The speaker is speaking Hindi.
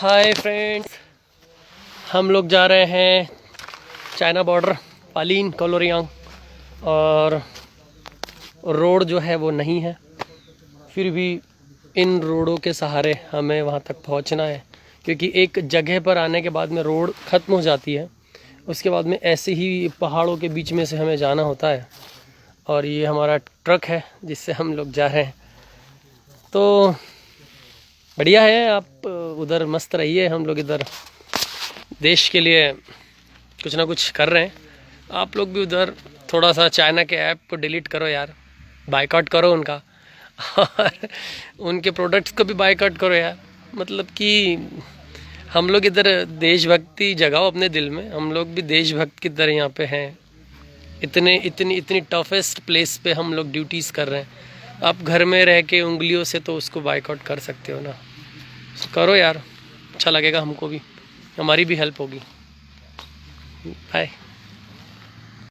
हाय फ्रेंड्स, हम लोग जा रहे हैं चाइना बॉर्डर पालीन कोलोरियांग। और रोड जो है वो नहीं है, फिर भी इन रोडों के सहारे हमें वहाँ तक पहुँचना है, क्योंकि एक जगह पर आने के बाद में रोड ख़त्म हो जाती है, उसके बाद में ऐसे ही पहाड़ों के बीच में से हमें जाना होता है। और ये हमारा ट्रक है जिससे हम लोग जा रहे हैं, तो बढ़िया है। आप उधर मस्त रहिए, हम लोग इधर देश के लिए कुछ ना कुछ कर रहे हैं। आप लोग भी उधर थोड़ा सा चाइना के ऐप को डिलीट करो यार, बायकॉट करो उनका और उनके प्रोडक्ट्स को भी बायकॉट करो यार। मतलब कि हम लोग इधर देशभक्ति जगाओ अपने दिल में, हम लोग भी देशभक्त की तरह यहाँ पे हैं। इतनी टफेस्ट प्लेस पे हम लोग ड्यूटीज़ कर रहे हैं। आप घर में रह के उंगलियों से तो उसको बायकॉट कर सकते हो ना, तो करो यार, अच्छा लगेगा हमको भी, हमारी भी हेल्प होगी। बाय।